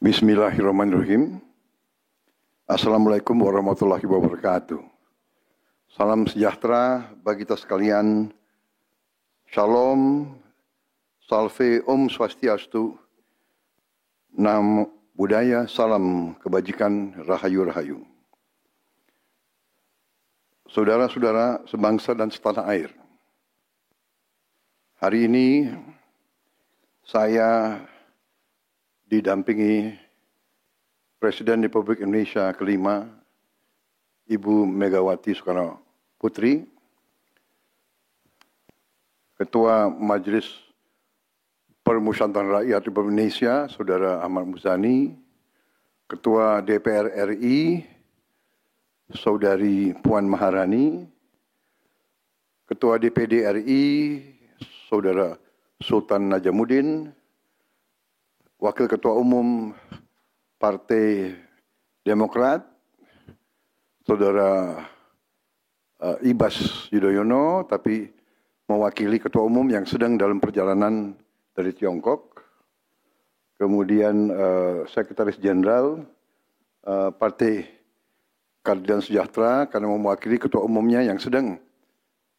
Bismillahirrahmanirrahim. Assalamualaikum warahmatullahi wabarakatuh. Salam sejahtera bagi kita sekalian. Shalom, salve, om swastiastu, namo buddhaya, salam kebajikan, rahayu-rahayu. Saudara-saudara sebangsa dan setanah air. Hari ini saya didampingi Presiden Republik Indonesia kelima, Ibu Megawati Soekarno Putri, Ketua Majelis Permusyawaratan Rakyat Republik Indonesia, Saudara Ahmad Muzani, Ketua DPR RI, Saudari Puan Maharani, Ketua DPD RI, Saudara Sultan Najamuddin, Wakil Ketua Umum Partai Demokrat, Saudara Ibas Yudhoyono, tapi mewakili Ketua Umum yang sedang dalam perjalanan dari Tiongkok. Kemudian Sekretaris Jenderal Partai Keadilan Sejahtera karena mewakili Ketua Umumnya yang sedang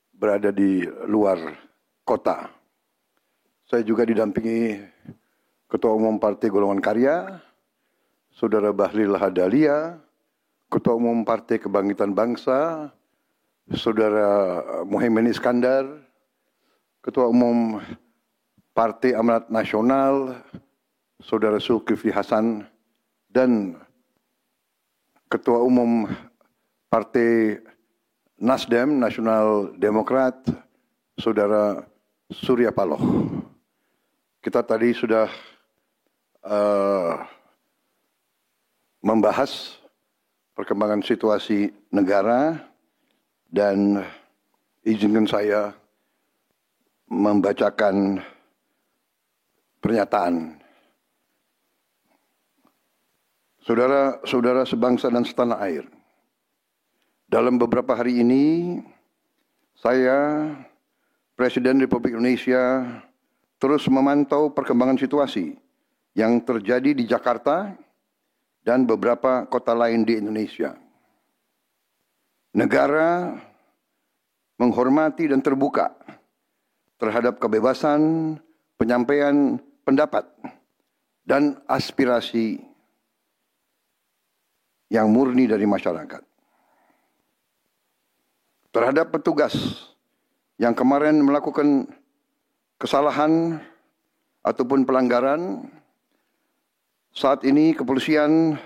berada di luar kota. Saya juga didampingi Ketua Umum Partai Golongan Karya, Saudara Bahlil Lahadalia, Ketua Umum Partai Kebangkitan Bangsa, Saudara Muhaimin Iskandar, Ketua Umum Partai Amanat Nasional, Saudara Zulkifli Hasan, dan Ketua Umum Partai Nasdem, Nasional Demokrat, Saudara Surya Paloh. Kita tadi sudah membahas perkembangan situasi negara dan izinkan saya membacakan pernyataan. Saudara-saudara sebangsa dan setanah air, dalam beberapa hari ini saya, Presiden Republik Indonesia, terus memantau perkembangan situasi yang terjadi di Jakarta dan beberapa kota lain di Indonesia. Negara menghormati dan terbuka terhadap kebebasan penyampaian pendapat dan aspirasi yang murni dari masyarakat. Terhadap petugas yang kemarin melakukan kesalahan ataupun pelanggaran, saat ini kepolisian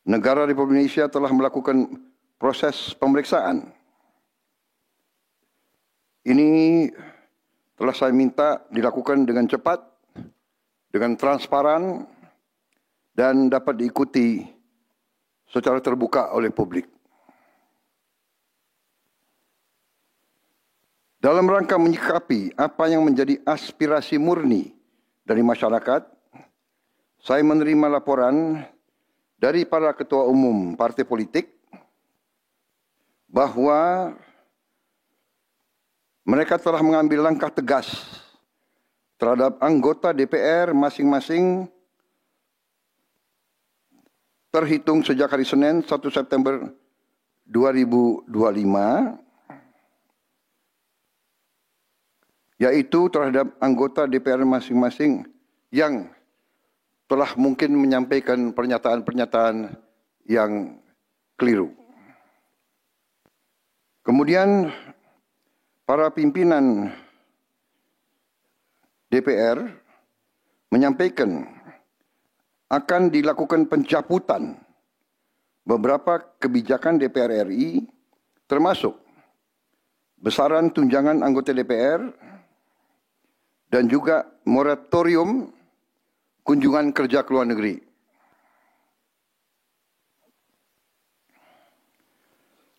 negara Republik Indonesia telah melakukan proses pemeriksaan. Ini telah saya minta dilakukan dengan cepat, dengan transparan, dan dapat diikuti secara terbuka oleh publik. Dalam rangka menyikapi apa yang menjadi aspirasi murni dari masyarakat, saya menerima laporan dari para ketua umum partai politik bahwa mereka telah mengambil langkah tegas terhadap anggota DPR masing-masing terhitung sejak hari Senin 1 September 2025, yaitu terhadap anggota DPR masing-masing yang telah mungkin menyampaikan pernyataan-pernyataan yang keliru. Kemudian para pimpinan DPR menyampaikan akan dilakukan pencabutan beberapa kebijakan DPR RI, termasuk besaran tunjangan anggota DPR dan juga moratorium kunjungan kerja ke luar negeri.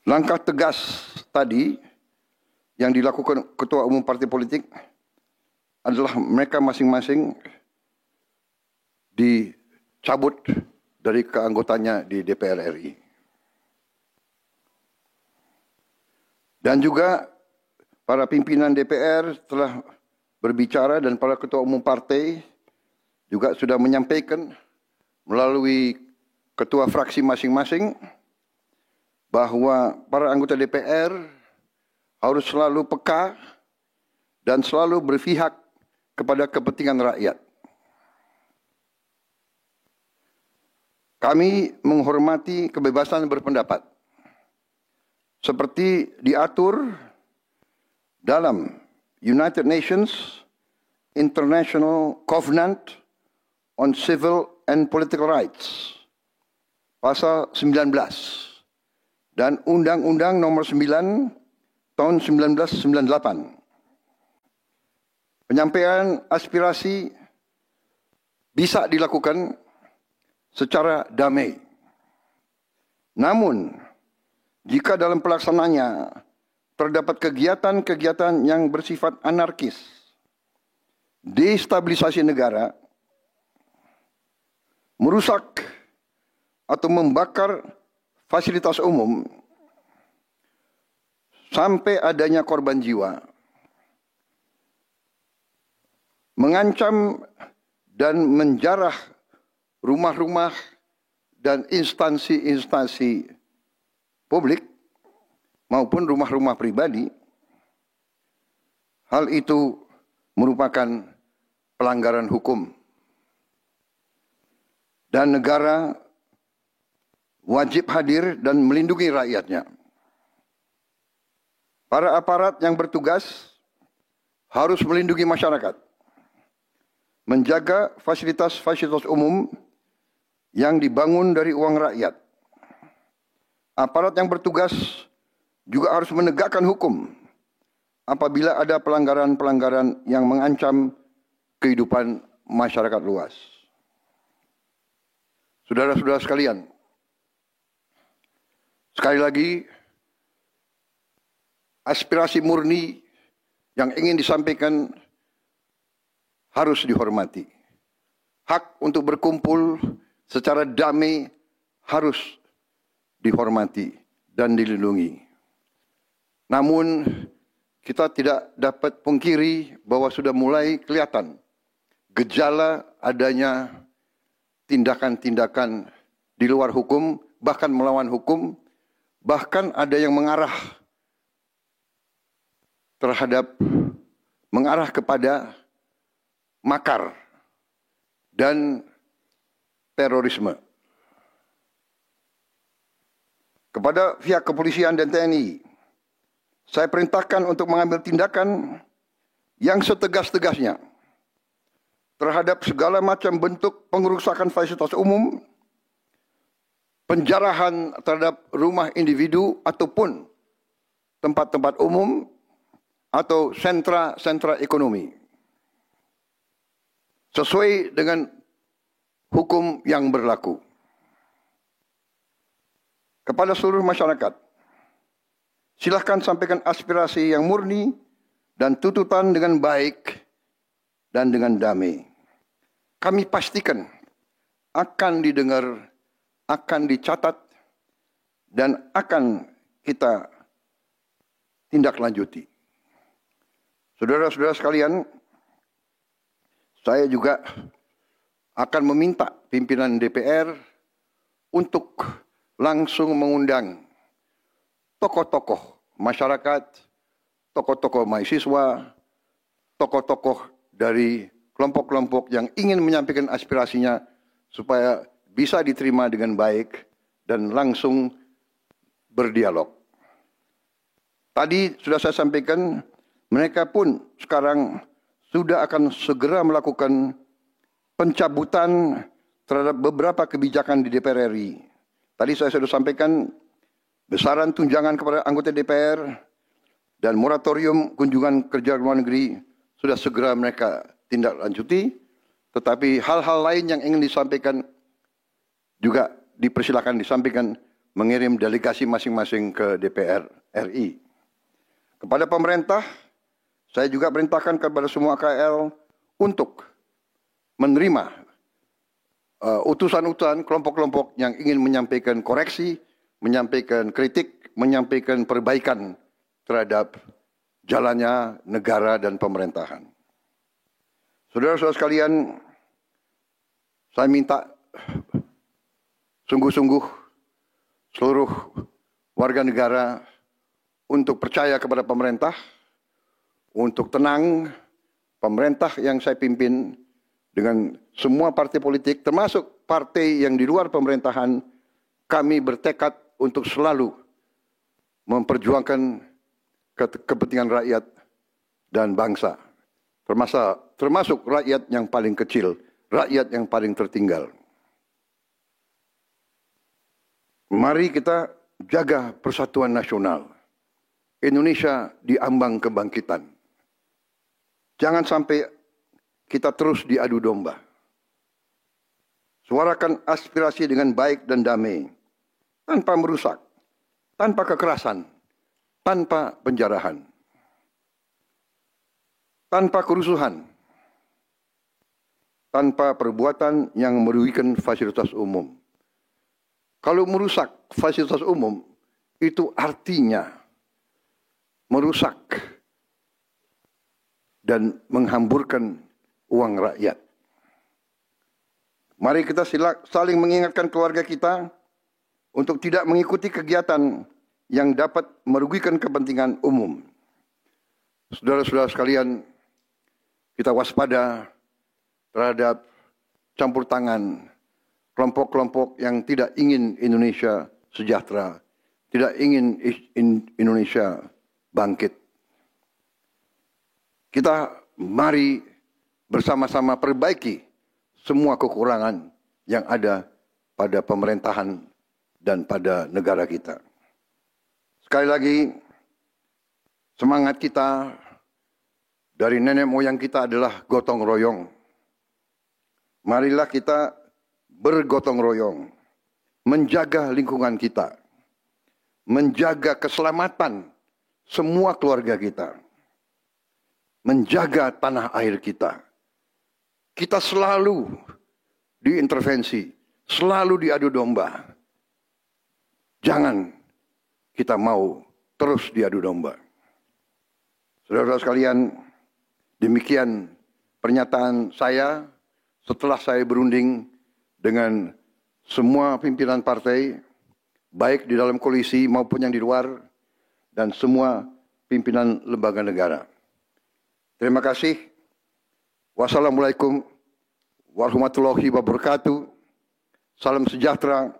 Langkah tegas tadi yang dilakukan ketua umum partai politik adalah mereka masing-masing dicabut dari keanggotaannya di DPR RI. Dan juga para pimpinan DPR telah berbicara dan para ketua umum partai juga sudah menyampaikan melalui ketua fraksi masing-masing bahwa para anggota DPR harus selalu peka dan selalu berpihak kepada kepentingan rakyat. Kami menghormati kebebasan berpendapat seperti diatur dalam United Nations International Covenant on Civil and Political Rights, pasal 19, dan Undang-Undang Nomor 9 tahun 1998. Penyampaian aspirasi bisa dilakukan secara damai. Namun, jika dalam pelaksananya terdapat kegiatan-kegiatan yang bersifat anarkis, destabilisasi negara, merusak atau membakar fasilitas umum, sampai adanya korban jiwa, mengancam dan menjarah rumah-rumah dan instansi-instansi publik maupun rumah-rumah pribadi, hal itu merupakan pelanggaran hukum. Dan negara wajib hadir dan melindungi rakyatnya. Para aparat yang bertugas harus melindungi masyarakat, menjaga fasilitas-fasilitas umum yang dibangun dari uang rakyat. Aparat yang bertugas juga harus menegakkan hukum apabila ada pelanggaran-pelanggaran yang mengancam kehidupan masyarakat luas. Saudara-saudara sekalian, sekali lagi, aspirasi murni yang ingin disampaikan harus dihormati. Hak untuk berkumpul secara damai harus dihormati dan dilindungi. Namun, kita tidak dapat pungkiri bahwa sudah mulai kelihatan gejala adanya tindakan-tindakan di luar hukum, bahkan melawan hukum, bahkan ada yang mengarah kepada makar dan terorisme. Kepada pihak kepolisian dan TNI, saya perintahkan untuk mengambil tindakan yang setegas-tegasnya terhadap segala macam bentuk pengerusakan fasilitas umum, penjarahan terhadap rumah individu ataupun tempat-tempat umum atau sentra-sentra ekonomi, sesuai dengan hukum yang berlaku. Kepada seluruh masyarakat, silakan sampaikan aspirasi yang murni dan tuntutan dengan baik dan dengan damai. Kami pastikan akan didengar, akan dicatat, dan akan kita tindak lanjuti. Saudara-saudara sekalian, saya juga akan meminta pimpinan DPR untuk langsung mengundang tokoh-tokoh masyarakat, tokoh-tokoh mahasiswa, tokoh-tokoh dari kelompok-kelompok yang ingin menyampaikan aspirasinya supaya bisa diterima dengan baik dan langsung berdialog. Tadi sudah saya sampaikan, mereka pun sekarang sudah akan segera melakukan pencabutan terhadap beberapa kebijakan di DPR RI. Tadi saya sudah sampaikan besaran tunjangan kepada anggota DPR dan moratorium kunjungan kerja luar negeri sudah segera mereka tindak lanjuti, tetapi hal-hal lain yang ingin disampaikan juga dipersilakan disampaikan mengirim delegasi masing-masing ke DPR RI. Kepada pemerintah, saya juga perintahkan kepada semua KL untuk menerima utusan-utusan kelompok-kelompok yang ingin menyampaikan koreksi, menyampaikan kritik, menyampaikan perbaikan terhadap jalannya negara dan pemerintahan. Saudara-saudara sekalian, Saya minta sungguh-sungguh seluruh warga negara untuk percaya kepada pemerintah, untuk tenang. Pemerintah yang saya pimpin dengan semua partai politik, termasuk partai yang di luar pemerintahan, kami bertekad untuk selalu memperjuangkan kepentingan rakyat dan bangsa, termasuk rakyat yang paling kecil, rakyat yang paling tertinggal. Mari kita jaga persatuan nasional. Indonesia di ambang kebangkitan. Jangan sampai kita terus diadu domba. Suarakan aspirasi dengan baik dan damai, tanpa merusak, tanpa kekerasan, tanpa penjarahan, tanpa kerusuhan, tanpa perbuatan yang merugikan fasilitas umum. Kalau merusak fasilitas umum, itu artinya merusak dan menghamburkan uang rakyat. Mari kita saling mengingatkan keluarga kita untuk tidak mengikuti kegiatan yang dapat merugikan kepentingan umum. Saudara-saudara sekalian, kita waspada terhadap campur tangan kelompok-kelompok yang tidak ingin Indonesia sejahtera, tidak ingin Indonesia bangkit. Kita mari bersama-sama perbaiki semua kekurangan yang ada pada pemerintahan dan pada negara kita. Sekali lagi, semangat kita dari nenek moyang kita adalah gotong royong. Marilah kita bergotong royong, menjaga lingkungan kita, menjaga keselamatan semua keluarga kita, menjaga tanah air kita. Kita selalu diintervensi, selalu diadu domba. Jangan kita mau terus diadu domba. Saudara-saudara sekalian, demikian pernyataan saya setelah saya berunding dengan semua pimpinan partai, baik di dalam koalisi maupun yang di luar, dan semua pimpinan lembaga negara. Terima kasih. Wassalamualaikum warahmatullahi wabarakatuh. Salam sejahtera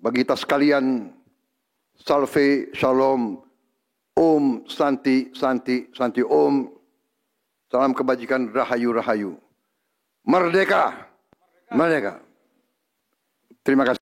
bagi kita sekalian. Salve, shalom, om, santi, santi, santi, om. Salam kebajikan, rahayu, rahayu. Merdeka, merdeka. Terima kasih.